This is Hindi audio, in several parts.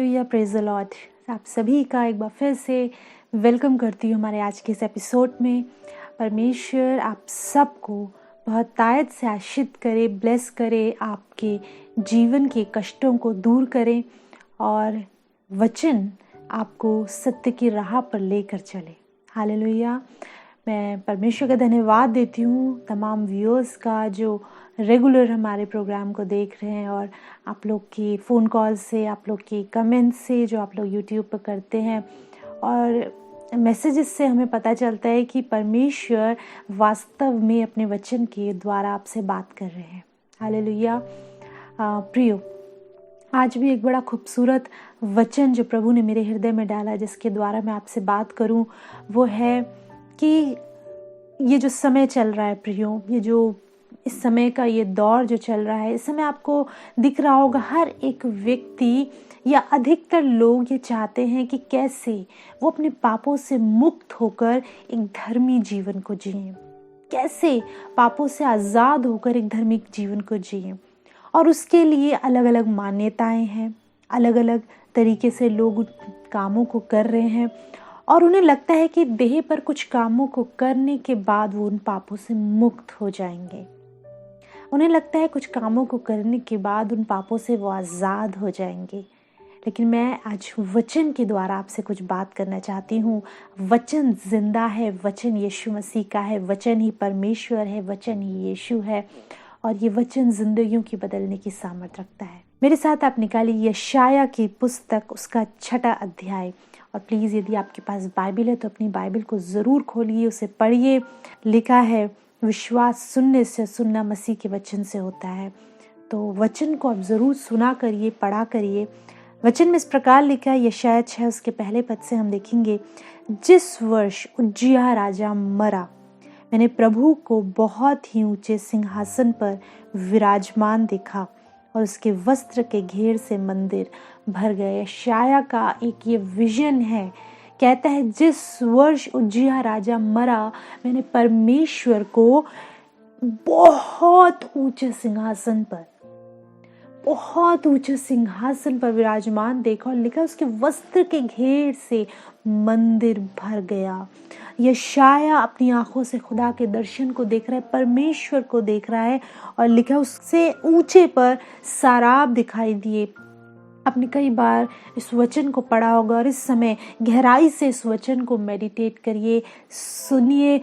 Hallelujah, praise the Lord. आप सभी का एक बार फिर से वेलकम करती हूँ हमारे आज के इस एपिसोड में। परमेश्वर आप सबको बहुत तायत से आशीष करे, ब्लेस करे, आपके जीवन के कष्टों को दूर करे और वचन आपको सत्य की राह पर लेकर चले। हालेलुया। मैं परमेश्वर का धन्यवाद देती हूँ तमाम व्यूअर्स का जो रेगुलर हमारे प्रोग्राम को देख रहे हैं और आप लोग की फ़ोन कॉल से, आप लोग की कमेंट्स से जो आप लोग यूट्यूब पर करते हैं और मैसेजेस से हमें पता चलता है कि परमेश्वर वास्तव में अपने वचन के द्वारा आपसे बात कर रहे हैं। हालेलुया। प्रियो, आज भी एक बड़ा खूबसूरत वचन जो प्रभु ने मेरे हृदय में डाला जिसके द्वारा मैं आपसे बात करूं, वो है कि ये जो समय चल रहा है प्रियो, ये जो इस समय का ये दौर जो चल रहा है, इस समय आपको दिख रहा होगा हर एक व्यक्ति या अधिकतर लोग ये चाहते हैं कि कैसे वो अपने पापों से मुक्त होकर एक धर्मी जीवन को जिएं, कैसे पापों से आज़ाद होकर एक धार्मिक जीवन को जिएं। और उसके लिए अलग अलग मान्यताएं हैं, अलग अलग तरीके से लोग उन कामों को कर रहे हैं और उन्हें लगता है कि देह पर कुछ कामों को करने के बाद वो उन पापों से मुक्त हो जाएंगे। उन्हें लगता है कुछ कामों को करने के बाद उन पापों से वो आज़ाद हो जाएंगे। लेकिन मैं आज वचन के द्वारा आपसे कुछ बात करना चाहती हूँ। वचन जिंदा है, वचन यीशु मसीह का है, वचन ही परमेश्वर है, वचन ही यीशु है और ये वचन जिंदगियों की बदलने की सामर्थ रखता है। मेरे साथ आप निकालिए यशाया की पुस्तक, उसका 6वां अध्याय। और प्लीज़ यदि आपके पास बाइबल है तो अपनी बाइबल को ज़रूर खोलिए, उसे पढ़िए। लिखा है, विश्वास सुनने से, सुनना मसीह के वचन से होता है। तो वचन को आप ज़रूर सुना करिए, पढ़ा करिए। वचन में इस प्रकार लिखा है, यशाया 6 उसके पहले पद से हम देखेंगे, जिस वर्ष उज्जियाह राजा मरा, मैंने प्रभु को बहुत ही ऊंचे सिंहासन पर विराजमान देखा और उसके वस्त्र के घेर से मंदिर भर गए। यशाया का एक ये विजन है, कहता है जिस वर्ष उज्जियाह राजा मरा, मैंने परमेश्वर को बहुत ऊंचे सिंहासन पर विराजमान देखा और लिखा उसके वस्त्र के घेर से मंदिर भर गया। यशाया अपनी आंखों से खुदा के दर्शन को देख रहा है, परमेश्वर को देख रहा है और लिखा उससे ऊंचे पर सराब दिखाई दिए। आपने कई बार इस वचन को पढ़ा होगा और इस समय गहराई से इस वचन को मेडिटेट करिए, सुनिए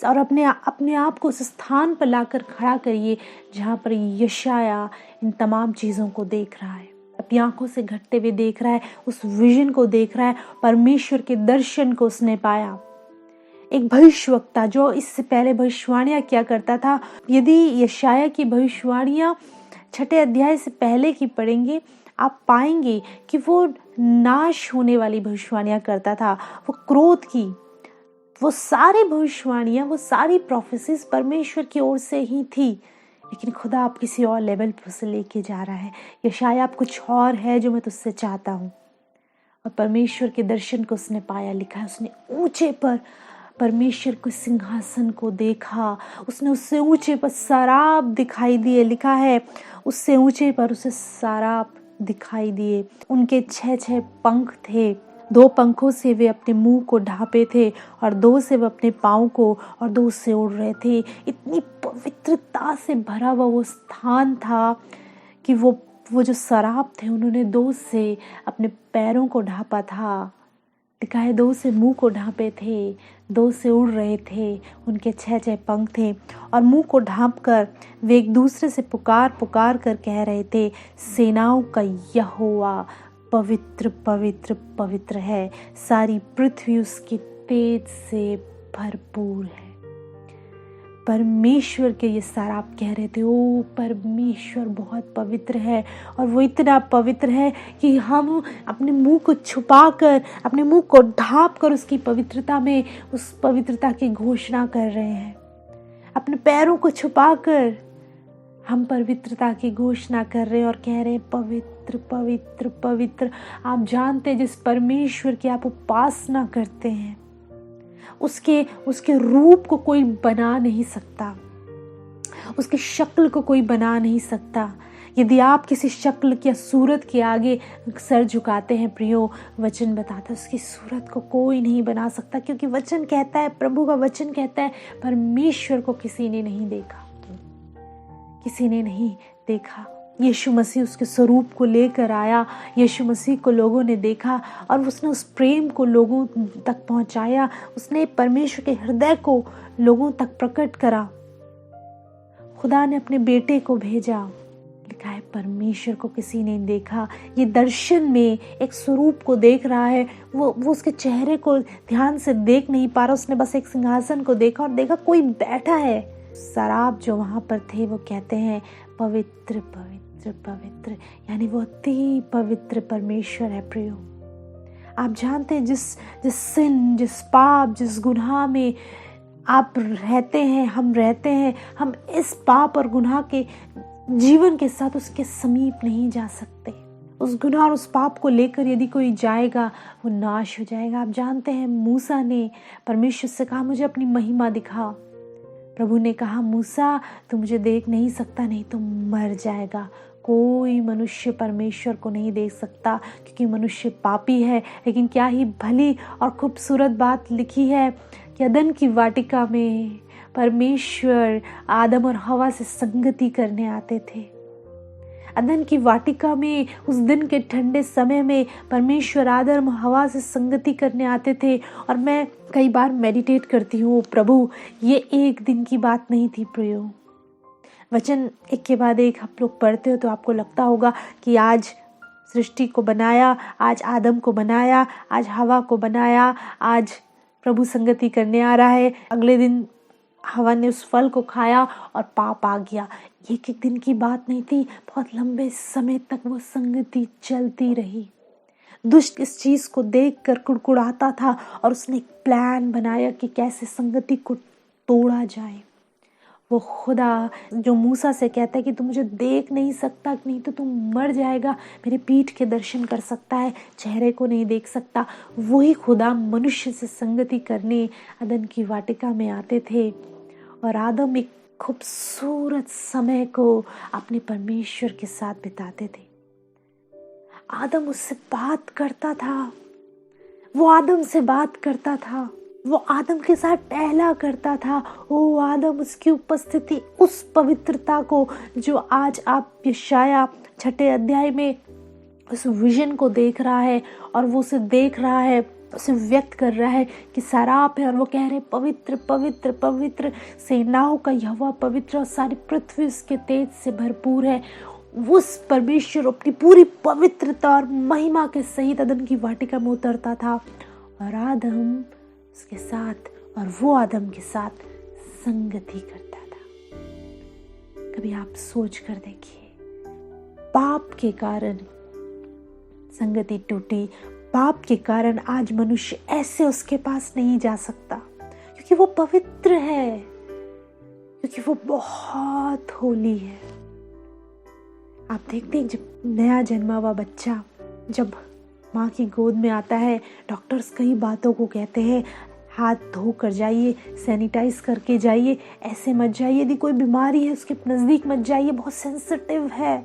और अपने आप को उस स्थान पर लाकर खड़ा करिए जहाँ पर यशाया इन तमाम चीज़ों को देख रहा है, अपनी आंखों से घटते हुए देख रहा है, उस विजन को देख रहा है, परमेश्वर के दर्शन को उसने पाया। एक भविष्यवक्ता जो इससे पहले भविष्यवाणियां किया करता था, यदि यशाया की भविष्यवाणियां 6 अध्याय से पहले की पढ़ेंगे, आप पाएंगे कि वो नाश होने वाली भविष्यवाणियां करता था। वो क्रोध की, वो सारी भविष्यवाणियां, वो सारी प्रोफेसीज परमेश्वर की ओर से ही थी, लेकिन खुदा आप किसी और लेवल पर उसे लेके जा रहा है। यशाया आप कुछ और है जो मैं तुझसे चाहता हूँ। और परमेश्वर के दर्शन को उसने पाया। लिखा है उसने ऊंचे पर परमेश्वर के सिंहासन को देखा, उसने उससे ऊंचे पर सराब दिखाई दिए। लिखा है उससे ऊंचे पर उसे सराब दिखाई दिए। उनके 6 पंख थे, 2 पंखों से वे अपने मुंह को ढांपे थे और 2 से वे अपने पाँव को और 2 से उड़ रहे थे। इतनी पवित्रता से भरा हुआ वो स्थान था कि वो जो सराब थे उन्होंने 2 से अपने पैरों को ढांपा था। लिखा है 2 से मुंह को ढांपे थे, 2 से उड़ रहे थे। उनके 6 पंख थे और मुंह को ढांप कर वे एक दूसरे से पुकार कर कह रहे थे, सेनाओं का यहोवा पवित्र पवित्र पवित्र है, सारी पृथ्वी उसके तेज से भरपूर है। परमेश्वर के ये सराब कह रहे थे, ओ परमेश्वर बहुत पवित्र है और वो इतना पवित्र है कि हम अपने मुंह को छुपाकर, अपने मुंह को ढांप कर उसकी पवित्रता में, उस पवित्रता की घोषणा कर रहे हैं। अपने पैरों को छुपाकर हम पवित्रता की घोषणा कर रहे हैं और कह रहे हैं पवित्र पवित्र पवित्र। आप जानते हैं जिस परमेश्वर की आप उपासना करते हैं, उसके रूप को कोई बना नहीं सकता, उसकी शक्ल को कोई बना नहीं सकता। यदि आप किसी शक्ल या सूरत के आगे सर झुकाते हैं प्रियो, वचन बताता है उसकी सूरत को कोई नहीं बना सकता, क्योंकि वचन कहता है, प्रभु का वचन कहता है, परमेश्वर को किसी ने नहीं देखा, किसी ने नहीं देखा। यीशु मसीह उसके स्वरूप को लेकर आया, यीशु मसीह को लोगों ने देखा और उसने उस प्रेम को लोगों तक पहुंचाया, उसने परमेश्वर के हृदय को लोगों तक प्रकट करा। खुदा ने अपने बेटे को भेजा, लिखा है परमेश्वर को किसी ने देखा। ये दर्शन में एक स्वरूप को देख रहा है, वो उसके चेहरे को ध्यान से देख नहीं पा रहा, उसने बस एक सिंहासन को देखा और देखा कोई बैठा है। शराब जो वहां पर थे वो कहते हैं पवित्र पवित्र पवित्र, यानी वो अति पवित्र परमेश्वर है। प्रियो, आप जानते हैं जिस सिन, जिस पाप, जिस गुनाह में आप रहते हैं, हम रहते हैं, हम इस पाप और गुनाह के जीवन के साथ उसके समीप नहीं जा सकते। उस गुनाह और उस पाप को लेकर यदि कोई जाएगा वो नाश हो जाएगा। आप जानते हैं मूसा ने परमेश्वर से कहा मुझे अपनी महिमा दिखा। प्रभु ने कहा मूसा तू मुझे देख नहीं सकता, नहीं तो मर जाएगा। कोई मनुष्य परमेश्वर को नहीं देख सकता क्योंकि मनुष्य पापी है। लेकिन क्या ही भली और खूबसूरत बात लिखी है कि अदन की वाटिका में परमेश्वर आदम और हवा से संगति करने आते थे। अदन की वाटिका में उस दिन के ठंडे समय में परमेश्वर आदम और हवा से संगति करने आते थे। और मैं कई बार मेडिटेट करती हूँ, प्रभु ये एक दिन की बात नहीं थी प्रियो। वचन एक के बाद एक आप लोग पढ़ते हो तो आपको लगता होगा कि आज सृष्टि को बनाया, आज आदम को बनाया, आज हवा को बनाया, आज प्रभु संगति करने आ रहा है, अगले दिन हवा ने उस फल को खाया और पाप आ गया। एक एक दिन की बात नहीं थी, बहुत लंबे समय तक वो संगति चलती रही। दुष्ट इस चीज को देखकर कुड़कुड़ाता था और उसने एक प्लान बनाया कि कैसे संगति को तोड़ा जाए। वो खुदा जो मूसा से कहता है कि तू मुझे देख नहीं सकता, नहीं तो तू मर जाएगा, मेरे पीठ के दर्शन कर सकता है, चेहरे को नहीं देख सकता, वही खुदा मनुष्य से संगति करने अदन की वाटिका में आते थे। और आदम एक खूबसूरत समय को अपने परमेश्वर के साथ बिताते थे। आदम उससे बात करता था, वो आदम से बात करता था, वो आदम के साथ टहला करता था। ओ आदम, उसकी उपस्थिति, उस पवित्रता को जो आज आप यशाया 6 अध्याय में उस विजन को देख रहा है और वो उसे देख रहा है, उसे व्यक्त कर रहा है कि सराप है और वो कह रहे पवित्र पवित्र पवित्र, सेनाओं का यहोवा पवित्र और सारी पृथ्वी उसके तेज से भरपूर है। उस परमेश्वर अपनी पूरी पवित्रता और महिमा के सहित अदन की वाटिका में उतरता था और आदम उसके साथ और वो आदम के साथ संगति करता था। कभी आप सोच कर देखिए, पाप के कारण संगति टूटी, पाप के कारण आज मनुष्य ऐसे उसके पास नहीं जा सकता क्योंकि वो पवित्र है, क्योंकि वो बहुत होली है। आप देखते हैं जब नया जन्मा हुआ बच्चा जब माँ की गोद में आता है, डॉक्टर्स कई बातों को कहते हैं, हाथ धो कर जाइए, सैनिटाइज करके जाइए, ऐसे मत जाइए, यदि कोई बीमारी है उसके नज़दीक मत जाइए, बहुत सेंसिटिव है,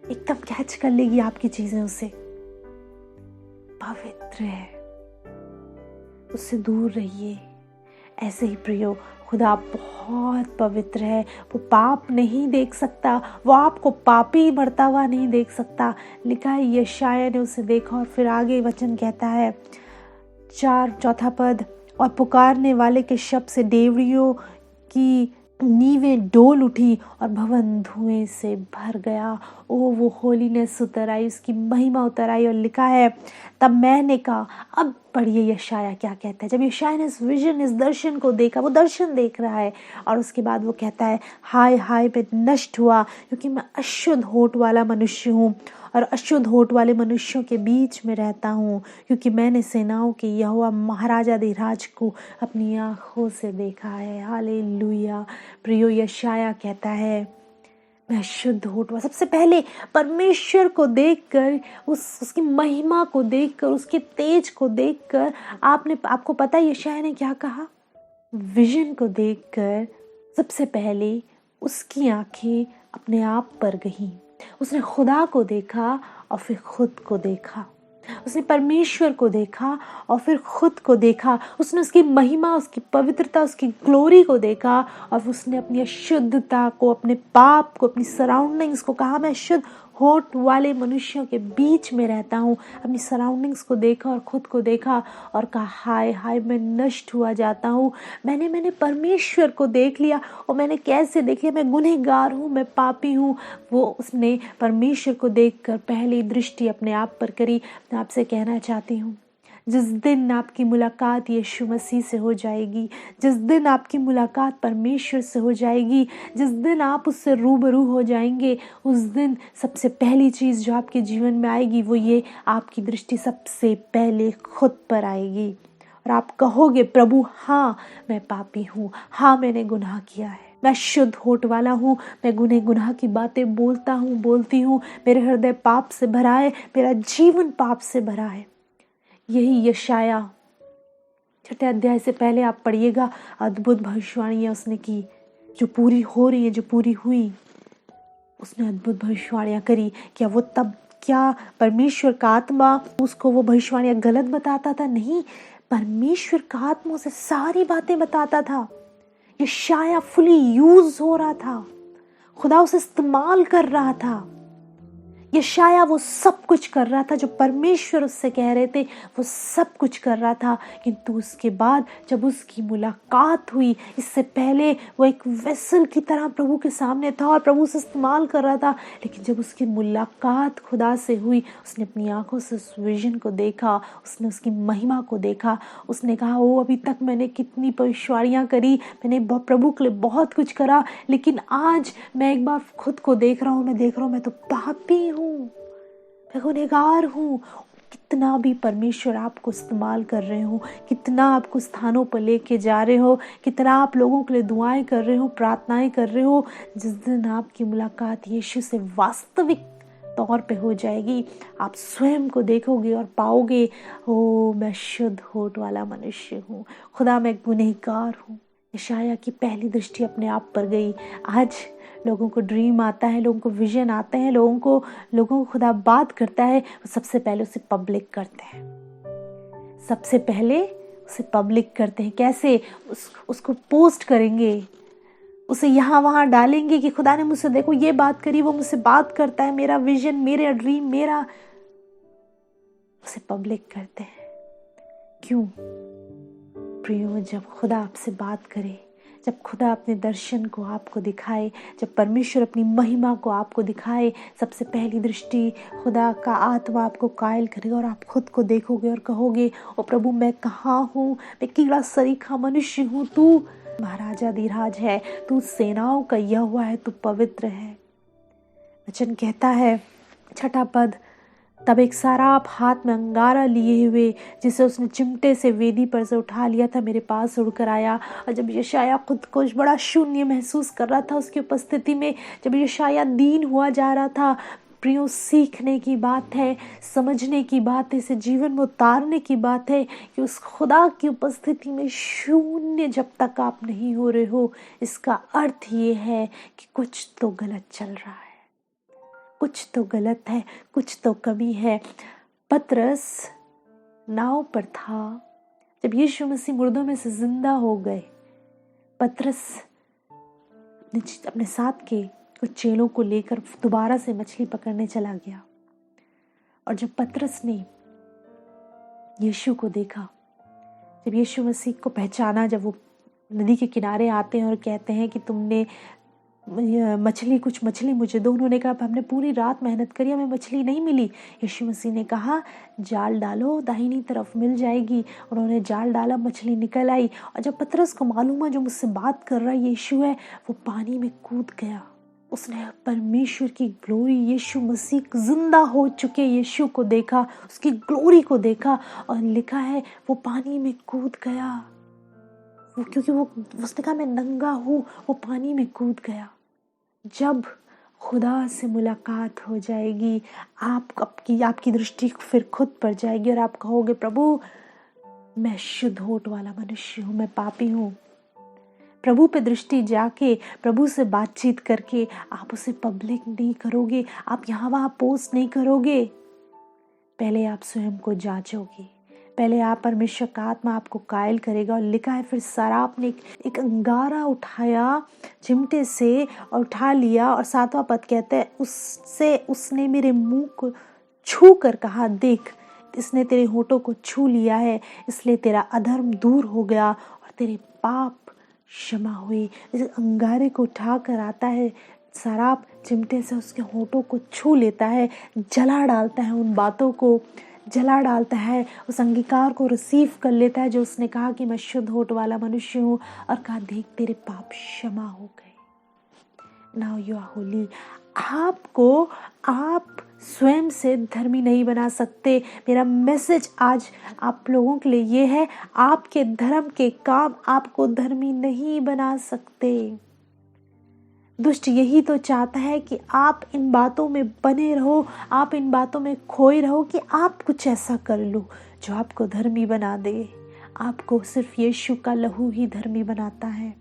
एकदम कैच कर लेगी आपकी चीज़ें उसे। पवित्र है, उससे दूर रहिए। ऐसे ही प्रियो, खुदा बहुत पवित्र है, वो पाप नहीं देख सकता, वो आपको पापी मरता हुआ नहीं देख सकता। लिखा है यशाया ने उसे देखा और फिर आगे वचन कहता है 4 पद, और पुकारने वाले के शब्द से डेवड़ियों की नींवें डोल उठी और भवन धुएं से भर गया। ओ वो होलीनेस उतर आई, उसकी महिमा उतर आई। और लिखा है तब मैंने कहा, अब पढ़िए यशाया क्या कहता है। जब यशाया ने इस विजन, इस दर्शन को देखा, वो दर्शन देख रहा है और उसके बाद वो कहता है हाय हाय मैं नष्ट हुआ क्योंकि मैं अशुद्ध होठ वाला मनुष्य हूँ और अशुद्ध होठ वाले मनुष्यों के बीच में रहता हूँ, क्योंकि मैंने सेनाओं के यहोवा महाराजा धीराज को अपनी आँखों से देखा है। हालेलुया। प्रियो, यशाया कहता है मैं शुद्ध होठ वाला। सबसे पहले परमेश्वर को देखकर, उसकी महिमा को देखकर, उसके तेज को देखकर आपको पता है यशाया ने क्या कहा? विजन को देखकर सबसे पहले उसकी आंखें अपने आप पर गईं। उसने खुदा को देखा और फिर खुद को देखा। उसने परमेश्वर को देखा और फिर खुद को देखा। उसने उसकी महिमा, उसकी पवित्रता, उसकी ग्लोरी को देखा और उसने अपनी अशुद्धता को, अपने पाप को, अपनी सराउंडिंग्स को कहा, मैं शुद्ध होठ वाले मनुष्यों के बीच में रहता हूँ। अपनी सराउंडिंग्स को देखा और खुद को देखा और कहा, हाय हाय मैं नष्ट हुआ जाता हूँ। मैंने परमेश्वर को देख लिया। और मैंने कैसे देख लिया? मैं गुनहगार हूँ, मैं पापी हूँ। वो उसने परमेश्वर को देखकर पहली दृष्टि अपने आप पर करी। मैं आपसे कहना चाहती हूँ, जिस दिन आपकी मुलाकात यीशु मसीह से हो जाएगी, जिस दिन आपकी मुलाकात परमेश्वर से हो जाएगी, जिस दिन आप उससे रूबरू हो जाएंगे, उस दिन सबसे पहली चीज़ जो आपके जीवन में आएगी वो ये, आपकी दृष्टि सबसे पहले खुद पर आएगी और आप कहोगे, प्रभु हाँ मैं पापी हूँ, हाँ मैंने गुनाह किया है, मैं शुद्ध होठ वाला हूँ, मैं गुनाह की बातें बोलता हूँ, बोलती हूँ, मेरे हृदय पाप से भरा है, मेरा जीवन पाप से भरा है। यही यशाया 6 अध्याय से पहले आप पढ़िएगा, अद्भुत भविष्यवाणियां उसने की, जो पूरी हो रही है, जो पूरी हुई। उसने अद्भुत भविष्यवाणियां करी। क्या परमेश्वर का आत्मा उसको वो भविष्यवाणियां गलत बताता था? नहीं, परमेश्वर का आत्मा उसे सारी बातें बताता था। यशाया फुली यूज हो रहा था, खुदा उसे इस्तेमाल कर रहा था। यशाया वो सब कुछ कर रहा था जो परमेश्वर उससे कह रहे थे, वो सब कुछ कर रहा था। किंतु उसके बाद जब उसकी मुलाकात हुई, इससे पहले वो एक वेसल की तरह प्रभु के सामने था और प्रभु से इस्तेमाल कर रहा था, लेकिन जब उसकी मुलाकात खुदा से हुई, उसने अपनी आंखों से उस विजन को देखा, उसने उसकी महिमा को देखा। उसने कहा, ओ अभी तक मैंने कितनी भविष्यवाणियां करी, मैंने प्रभु के लिए बहुत कुछ करा, लेकिन आज मैं एक बार खुद को देख रहा हूँ, मैं देख रहा हूँ मैं तो पापी हूँ, मैं गुनहगार हूँ। कितना भी परमेश्वर आपको इस्तेमाल कर रहे हो, कितना आपको स्थानों पर लेके जा रहे हो, कितना आप लोगों के लिए दुआएं कर रहे हो, प्रार्थनाएं कर रहे हो, जिस दिन आपकी मुलाकात यीशु से वास्तविक तौर पे हो जाएगी, आप स्वयं को देखोगे और पाओगे, ओ मैं शुद्ध होठ वाला मनुष्य हूँ, खुदा मैं गुनहगार हूँ। यशाया की पहली दृष्टि अपने आप पर गई। आज लोगों को ड्रीम आता है, लोगों को विजन आते हैं, लोगों को खुदा बात करता है, वो सबसे पहले उसे पब्लिक करते हैं। सबसे पहले उसे पब्लिक करते हैं। कैसे? उसको पोस्ट करेंगे, उसे यहाँ वहाँ डालेंगे कि खुदा ने मुझसे देखो ये बात करी, वो मुझसे बात करता है, मेरा विजन, मेरा ड्रीम, मेरा, उसे पब्लिक करते हैं। क्यों प्रियो? जब खुदा आपसे बात करे, जब खुदा अपने दर्शन को आपको दिखाए, जब परमेश्वर अपनी महिमा को आपको दिखाए, सबसे पहली दृष्टि खुदा का आत्मा आपको कायल करेगा और आप खुद को देखोगे और कहोगे, ओ प्रभु मैं कहाँ हूँ, मैं कीड़ा सरीखा मनुष्य हूँ, तू महाराजा धीराज है, तू सेनाओं का यहोवा है, तू पवित्र है। वचन कहता है 6 पद, तब एक साराप हाथ में अंगारा लिए हुए, जिसे उसने चिमटे से वेदी पर से उठा लिया था, मेरे पास उड़कर आया। और जब यशाया खुद को बड़ा शून्य महसूस कर रहा था उसकी उपस्थिति में, जब यशाया दीन हुआ जा रहा था, प्रियो सीखने की बात है, समझने की बात है, इसे जीवन में उतारने की बात है कि उस खुदा की उपस्थिति में शून्य जब तक आप नहीं हो रहे हो, इसका अर्थ ये है कि कुछ तो गलत चल रहा है, कुछ तो गलत है, कुछ तो कमी है। पतरस नाव पर था जब यीशु मसीह मुर्दों में से जिंदा हो गए। पतरस अपने साथ के कुछ चेलों को लेकर दोबारा से मछली पकड़ने चला गया। और जब पतरस ने यीशु को देखा, जब यीशु मसीह को पहचाना, जब वो नदी के किनारे आते हैं और कहते हैं कि तुमने कुछ मछली मुझे दो, उन्होंने कहा हमने पूरी रात मेहनत करी, हमें मछली नहीं मिली। यीशु मसीह ने कहा जाल डालो, दाहिनी तरफ मिल जाएगी। उन्होंने जाल डाला, मछली निकल आई। और जब पतरस को मालूम हुआ जो मुझसे बात कर रहा है यीशु है, वो पानी में कूद गया। उसने परमेश्वर की ग्लोरी, यीशु मसीह जिंदा हो चुके यीशु को देखा, उसकी ग्लोरी को देखा, और लिखा है वो पानी में कूद गया। क्योंकि उसने कहा मैं नंगा हूँ, वो पानी में कूद गया। जब खुदा से मुलाकात हो जाएगी, आपकी दृष्टि फिर खुद पर जाएगी और आप कहोगे प्रभु मैं शुद्ध होठ वाला मनुष्य हूँ, मैं पापी हूँ। प्रभु पे दृष्टि जाके, प्रभु से बातचीत करके आप उसे पब्लिक नहीं करोगे, आप यहाँ वहाँ पोस्ट नहीं करोगे। पहले आप स्वयं को जांचोगे, पहले आप परमेश्वर का आत्मा आपको कायल करेगा। और लिखा है फिर सराप ने एक अंगारा उठाया चिमटे से और उठा लिया, और 7वां पद कहता है उससे उसने मेरे मुंह को छू कर कहा, देख इसने तेरे होठों को छू लिया है, इसलिए तेरा अधर्म दूर हो गया और तेरे पाप क्षमा हुए। इस अंगारे को उठा कर आता है सराप, चिमटे से उसके होठों को छू लेता है, जला डालता है, उन बातों को जला डालता है, उस अंगीकार को रिसीव कर लेता है जो उसने कहा कि मैं शुद्ध होठ वाला मनुष्य हूँ, और कहा देख तेरे पाप क्षमा हो गए, नाउ यू आर होली। आपको आप स्वयं से धर्मी नहीं बना सकते। मेरा मैसेज आज आप लोगों के लिए ये है, आपके धर्म के काम आपको धर्मी नहीं बना सकते। दुष्ट यही तो चाहता है कि आप इन बातों में बने रहो, आप इन बातों में खोए रहो कि आप कुछ ऐसा कर लो जो आपको धर्मी बना दे। आपको सिर्फ यीशु का लहू ही धर्मी बनाता है,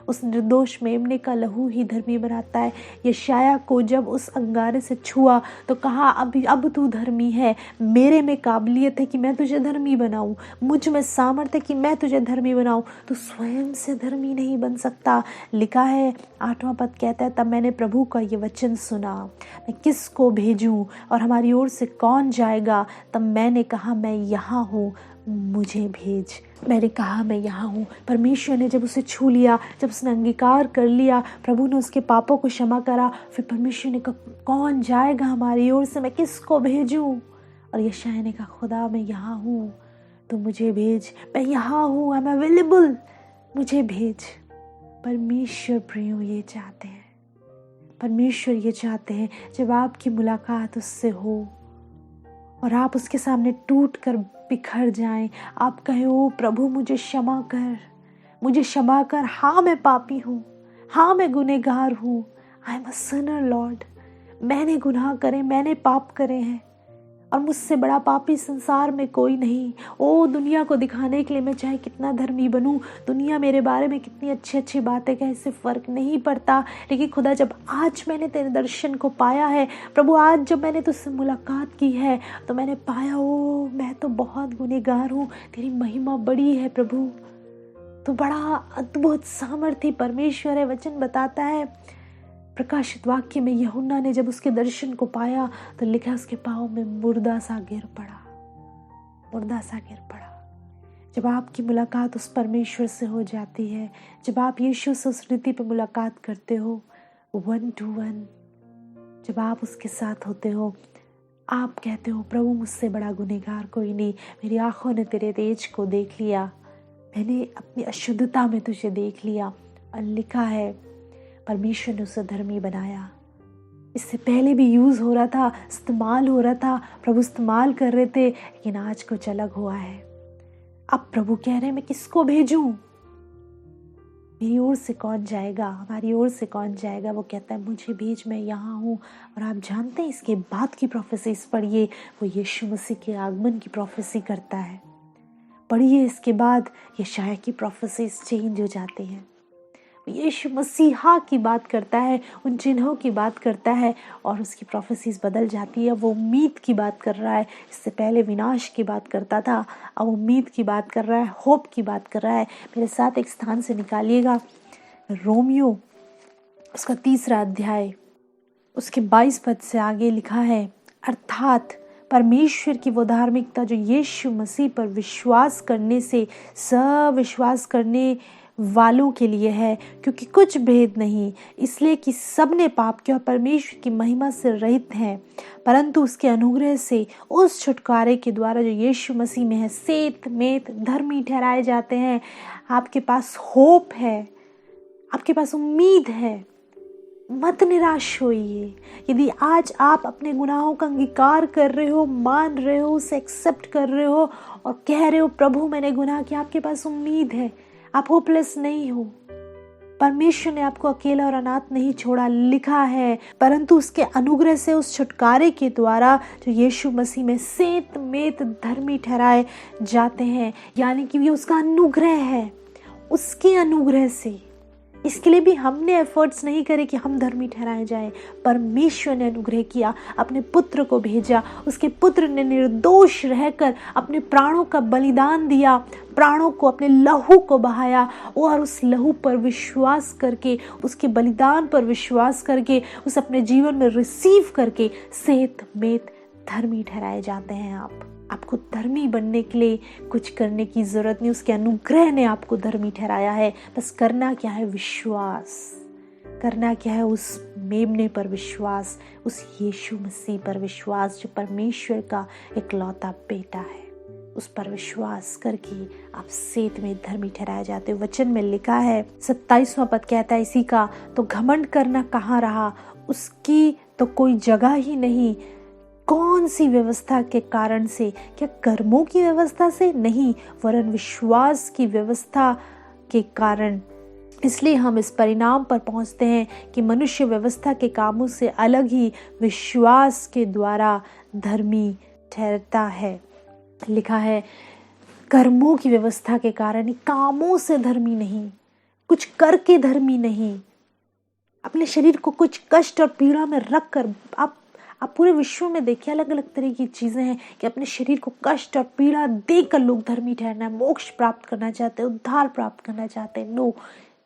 उस निर्दोष मेमने का लहू ही धर्मी बनाता है। यशायाह को जब उस अंगारे से छुआ तो कहा अब तू धर्मी है, मेरे में काबिलियत है कि मैं तुझे धर्मी बनाऊं, मुझ में सामर्थ्य है कि मैं तुझे धर्मी बनाऊं। तू स्वयं से धर्मी नहीं बन सकता। लिखा है 8वां पद कहता है, तब मैंने प्रभु का ये वचन सुना, मैं किसको भेजूं और हमारी ओर से कौन जाएगा? तब मैंने कहा मैं यहाँ हूँ, मुझे भेज। मैंने कहा मैं यहाँ हूँ। परमेश्वर ने जब उसे छू लिया, जब उसने अंगीकार कर लिया, प्रभु ने उसके पापों को क्षमा करा, फिर परमेश्वर ने कहा कौन जाएगा हमारी ओर से, मैं किसको भेजूं? और यशायाह ने कहा खुदा मैं यहाँ हूँ, तो मुझे भेज, मैं यहाँ हूँ, आई एम अवेलेबल, मुझे भेज। परमेश्वर प्रियो ये चाहते हैं, परमेश्वर ये चाहते हैं जब आपकी मुलाकात उससे हो और आप उसके सामने टूट कर बिखर जाएं, आप कहें ओ प्रभु मुझे क्षमा कर, मुझे क्षमा कर, हाँ मैं पापी हूँ, हाँ मैं गुनहगार हूँ, I am a Sinner Lord, मैंने गुनाह करे, मैंने पाप करे हैं और मुझसे बड़ा पापी संसार में कोई नहीं। ओ दुनिया को दिखाने के लिए मैं चाहे कितना धर्मी बनूं, दुनिया मेरे बारे में कितनी अच्छी अच्छी बातें कहे, इससे फ़र्क नहीं पड़ता। लेकिन खुदा जब आज मैंने तेरे दर्शन को पाया है, प्रभु आज जब मैंने तुझसे मुलाकात की है तो मैंने पाया ओ मैं तो बहुत गुनहगार हूँ, तेरी महिमा बड़ी है प्रभु, तो बड़ा अद्भुत सामर्थ्य परमेश्वर है। वचन बताता है प्रकाशित वाक्य में, यूहन्ना ने जब उसके दर्शन को पाया तो लिखा उसके पाँव में मुर्दा सा गिर पड़ा, मुर्दा सा गिर पड़ा। जब आपकी मुलाकात उस परमेश्वर से हो जाती है, जब आप यीशु से उस रीति पे मुलाकात करते हो 1 to 1, जब आप उसके साथ होते हो, आप कहते हो प्रभु मुझसे बड़ा गुनहगार कोई नहीं, मेरी आंखों ने तेरे तेज को देख लिया, मैंने अपनी अशुद्धता में तुझे देख लिया। और लिखा है परमेश्वर ने उसे धर्मी बनाया। इससे पहले भी यूज़ हो रहा था, इस्तेमाल हो रहा था, प्रभु इस्तेमाल कर रहे थे, लेकिन आज कुछ अलग हुआ है। अब प्रभु कह रहे हैं मैं किसको भेजूं, मेरी ओर से कौन जाएगा, हमारी ओर से कौन जाएगा? वो कहता है मुझे भेज, मैं यहाँ हूँ। और आप जानते हैं इसके बाद की प्रोफेसीज पढ़िए, वो यीशु मसीह के आगमन की प्रोफेसी करता है। पढ़िए इसके बाद यशायाह की प्रोफेसीज चेंज हो जाती हैं। यीशु मसीहा की बात करता है, उन चिन्हों की बात करता है और उसकी प्रोफेसीज बदल जाती है। वो उम्मीद की बात कर रहा है, इससे पहले विनाश की बात करता था, अब उम्मीद की बात कर रहा है, होप की बात कर रहा है। मेरे साथ एक स्थान से निकालिएगा, रोमियो उसका 3 अध्याय, उसके 22 पद से आगे लिखा है, अर्थात परमेश्वर की वो धार्मिकता जो यीशु मसीह पर विश्वास करने से सब विश्वास करने वालों के लिए है, क्योंकि कुछ भेद नहीं, इसलिए कि सबने पाप किया और परमेश्वर की महिमा से रहित हैं, परंतु उसके अनुग्रह से उस छुटकारे के द्वारा जो यीशु मसीह में है सेत मेत धर्मी ठहराए जाते हैं। आपके पास होप है, आपके पास उम्मीद है, मत निराश होइए। यदि आज आप अपने गुनाहों का अंगीकार कर रहे हो, मान रहे हो, उसे एक्सेप्ट कर रहे हो और कह रहे हो प्रभु मैंने गुनाह किया, आपके पास उम्मीद है, आप होपलेस नहीं हो। परमेश्वर ने आपको अकेला और अनाथ नहीं छोड़ा। लिखा है परंतु उसके अनुग्रह से उस छुटकारे के द्वारा जो यीशु मसीह में सेत मेत धर्मी ठहराए जाते हैं, यानी कि ये उसका अनुग्रह है, उसके अनुग्रह से इसके लिए भी हमने एफर्ट्स नहीं करे कि हम धर्मी ठहराए जाए। परमेश्वर ने अनुग्रह किया, अपने पुत्र को भेजा, उसके पुत्र ने निर्दोष रहकर अपने प्राणों का बलिदान दिया, प्राणों को, अपने लहू को बहाया, और उस लहू पर विश्वास करके, उसके बलिदान पर विश्वास करके, उस अपने जीवन में रिसीव करके सेत मेत धर्मी ठहराए जाते हैं। आपको धर्मी बनने के लिए कुछ करने की जरूरत नहीं, उसके अनुग्रह ने आपको धर्मी ठहराया है। बस करना क्या है? विश्वास करना क्या है? उस मेमने पर विश्वास, उस यीशु मसीह पर विश्वास, जो परमेश्वर का इकलौता बेटा है। उस पर विश्वास करके आप सेत में धर्मी ठहराए जाते हो। वचन में लिखा है, 27वां पद कहता है इसी का, तो घमंड करना कहाँ रहा, उसकी तो कोई जगह ही नहीं। कौन सी व्यवस्था के कारण से? क्या कर्मों की व्यवस्था से? नहीं, वरन विश्वास की व्यवस्था के कारण। इसलिए हम इस परिणाम पर पहुंचते हैं कि मनुष्य व्यवस्था के कामों से अलग ही विश्वास के द्वारा धर्मी ठहरता है। लिखा है, कर्मों की व्यवस्था के कारण, कामों से धर्मी नहीं, कुछ करके धर्मी नहीं। अपने शरीर को कुछ कष्ट और पीड़ा में रखकर आप पूरे विश्व में देखिए, अलग अलग तरह की चीजें हैं कि अपने शरीर को कष्ट और पीड़ा देकर लोग धर्मी ठहरना है, मोक्ष प्राप्त करना चाहते हैं, उद्धार प्राप्त करना चाहते हैं। नो,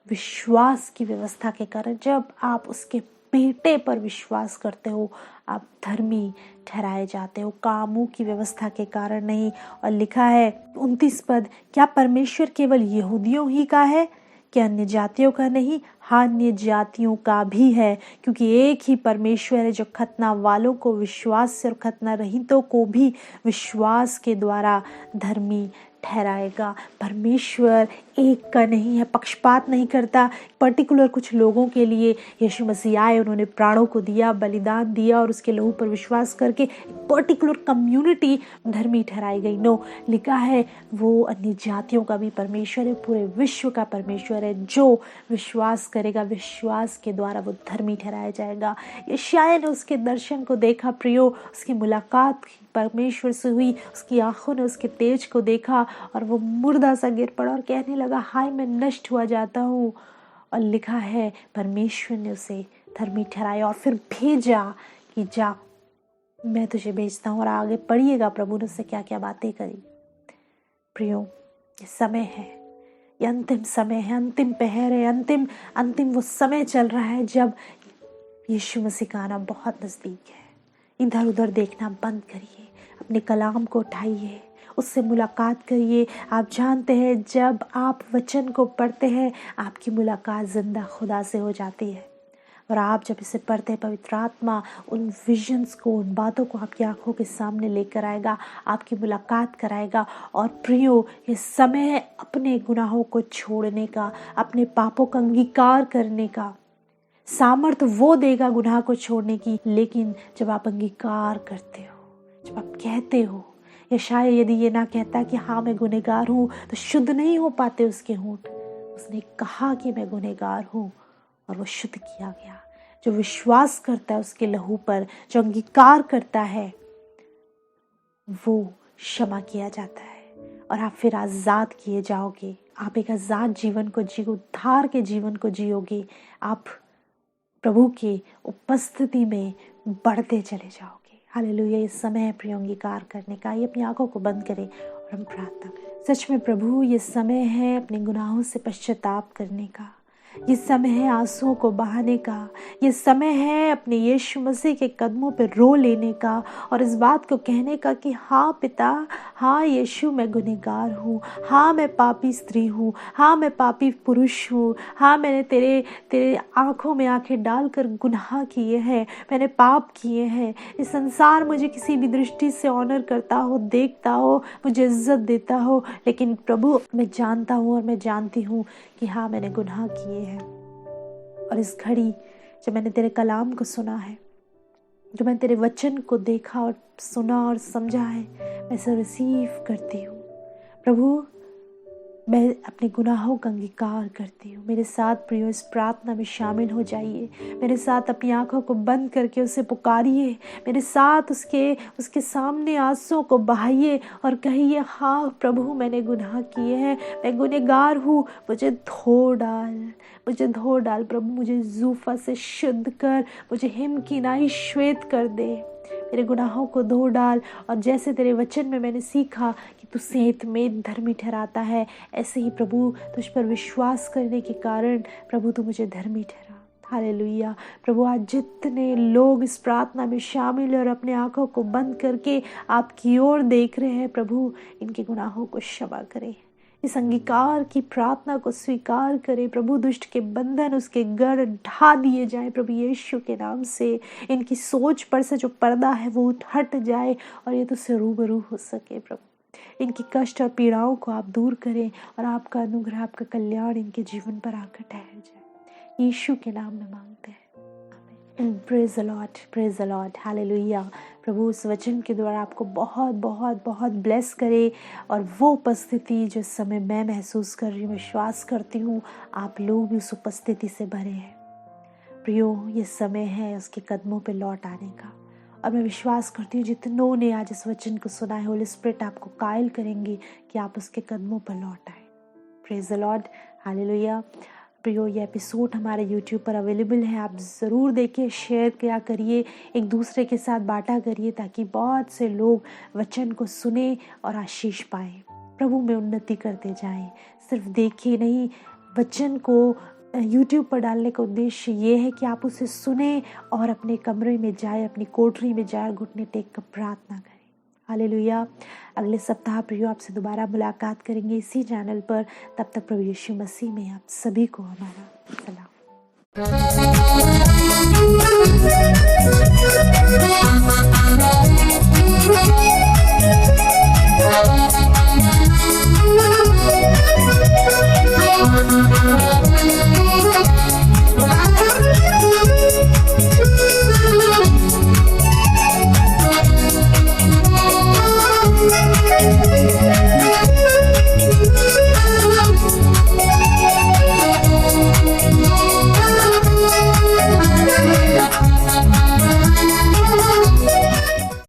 विश्वास की व्यवस्था के कारण, जब आप उसके बेटे पर विश्वास करते हो, आप धर्मी ठहराए जाते हो, कामों की व्यवस्था के कारण नहीं। और लिखा है 29 पद, क्या परमेश्वर केवल यहूदियों ही का है, क्या अन्य जातियों का नहीं? हाँ, अन्य जातियों का भी है, क्योंकि एक ही परमेश्वर है जो खतना वालों को विश्वास से और खतना रहितों को भी विश्वास के द्वारा धर्मी ठहराएगा। परमेश्वर एक का नहीं है, पक्षपात नहीं करता। पर्टिकुलर कुछ लोगों के लिए यीशु मसीह आए, उन्होंने प्राणों को दिया, बलिदान दिया, और उसके लहू पर विश्वास करके एक पर्टिकुलर कम्युनिटी धर्मी ठहराई गई। नो, लिखा है वो अन्य जातियों का भी परमेश्वर है, पूरे विश्व का परमेश्वर है। जो विश्वास करेगा, विश्वास के द्वारा वो धर्मी ठहराया जाएगा। यशायाह ने उसके दर्शन को देखा, प्रियो, उसकी मुलाकात परमेश्वर से हुई, उसकी आंखों ने उसके तेज को देखा, और वो मुर्दा सा गिर पड़ा और कहने लगा, हाय मैं नष्ट हुआ जाता हूँ। और लिखा है परमेश्वर ने उसे धर्मी ठहराया और फिर भेजा कि जा, मैं तुझे भेजता हूँ। और आगे पढ़िएगा प्रभु ने उससे क्या क्या बातें करी। प्रियो, ये समय है, ये अंतिम समय है, अंतिम पहर है, अंतिम वो समय चल रहा है जब यीशु मसीह का आना बहुत नजदीक है। इधर उधर देखना बंद करिए, अपने कलाम को उठाइए, उससे मुलाकात करिए। आप जानते हैं, जब आप वचन को पढ़ते हैं, आपकी मुलाकात जिंदा खुदा से हो जाती है। और आप जब इसे पढ़ते हैं, पवित्र आत्मा उन विजन्स को, उन बातों को आपकी आंखों के सामने लेकर आएगा, आपकी मुलाकात कराएगा। और प्रियो, ये समय है अपने गुनाहों को छोड़ने का, अपने पापों का अंगीकार करने का। सामर्थ वो देगा गुनाह को छोड़ने की, लेकिन जब आप अंगीकार करते हो, जब आप कहते हो। यशायाह यदि ये ना कहता कि हाँ मैं गुनहगार हूँ, तो शुद्ध नहीं हो पाते उसके होंठ। उसने कहा कि मैं गुनहगार हूँ, और वो शुद्ध किया गया। जो विश्वास करता है उसके लहू पर, जो अंगीकार करता है, वो क्षमा किया जाता है, और आप फिर आजाद किए जाओगे। आप एक आजाद जीवन को जियो, उद्धार के जीवन को जियोगे। आप प्रभु की उपस्थिति में बढ़ते चले जाओगे। हालेलुया। ये समय है प्रिय अंगीकार करने का। ये अपनी आंखों को बंद करें और हम प्रार्थना करें। सच में प्रभु, ये समय है अपने गुनाहों से पश्चाताप करने का। ये समय है आंसुओं को बहाने का। ये समय है अपने यीशु मसीह के कदमों पर रो लेने का, और इस बात को कहने का कि हाँ पिता, हाँ यीशु, मैं गुनहगार हूँ, हाँ मैं पापी स्त्री हूँ, हाँ मैं पापी पुरुष हूँ, हाँ मैंने तेरे आंखों में आंखें डालकर गुनाह किए हैं, मैंने पाप किए हैं। इस संसार मुझे किसी भी दृष्टि से ऑनर करता हो, देखता हो, मुझे इज्जत देता हो, लेकिन प्रभु मैं जानता हूँ और मैं जानती हूँ कि हाँ मैंने गुनाह किए हैं। और इस घड़ी जब मैंने तेरे कलाम को सुना है, जो मैं तेरे वचन को देखा और सुना और समझा है, मैं इसे रिसीव करती हूँ। प्रभु, मैं अपने गुनाहों का अंगीकार करती हूँ। मेरे साथ प्रियो इस प्रार्थना में शामिल हो जाइए। मेरे साथ अपनी आंखों को बंद करके उसे पुकारिए। मेरे साथ उसके सामने आंसुओं को बहाइए और कहिए, हाँ प्रभु, मैंने गुनाह किए हैं, मैं गुनहगार हूँ, मुझे धो डाल प्रभु, मुझे जूफा से शुद्ध कर, मुझे हिम की नाई श्वेत कर दे, मेरे गुनाहों को धो डाल। और जैसे तेरे वचन में मैंने सीखा कि तू सेंत में धर्मी ठहराता है, ऐसे ही प्रभु तुझ पर विश्वास करने के कारण प्रभु तू मुझे धर्मी ठहरा। हालेलुया। प्रभु, आज जितने लोग इस प्रार्थना में शामिल हैं और अपने आंखों को बंद करके आपकी ओर देख रहे हैं, प्रभु इनके गुनाहों को क्षमा करें। इस अंगीकार की प्रार्थना को स्वीकार करें प्रभु। दुष्ट के बंधन, उसके गढ़ ढा दिए जाए प्रभु यीशु के नाम से। इनकी सोच पर से जो पर्दा है वो हट जाए और ये तुझसे रूबरू हो सके प्रभु। इनकी कष्ट और पीड़ाओं को आप दूर करें और आपका अनुग्रह, आपका कल्याण इनके जीवन पर आकर ठहर जाए। यीशु के नाम में मांगते हैं, praise the Lord, praise the Lord, hallelujah. प्रभु उस वचन के द्वारा आपको बहुत बहुत बहुत ब्लेस करे और वो उपस्थिति जो इस समय मैं महसूस कर रही हूँ, विश्वास करती हूँ आप लोग भी उस उपस्थिति से भरे हैं। प्रियो, ये समय है उसके कदमों पे लौट आने का और मैं विश्वास करती हूँ जितनों ने आज इस वचन को सुना है, होली स्पिरिट आपको कायल करेंगे कि आप उसके कदमों पर लौट आए। Praise the Lord, hallelujah. प्रियो, ये एपिसोड हमारे YouTube पर अवेलेबल है, आप ज़रूर देखिए, शेयर किया करिए, एक दूसरे के साथ बांटा करिए ताकि बहुत से लोग वचन को सुने और आशीष पाएँ, प्रभु में उन्नति करते जाएं। सिर्फ देखिए नहीं, वचन को YouTube पर डालने का उद्देश्य ये है कि आप उसे सुने और अपने कमरे में जाए, अपनी कोठरी में जाए, घुटने टेक कर प्रार्थना करें। हालेलुया। अगले सप्ताह प्रियो आपसे दोबारा मुलाकात करेंगे इसी चैनल पर। तब तक प्रभु यीशु मसीह में आप सभी को हमारा सलाम।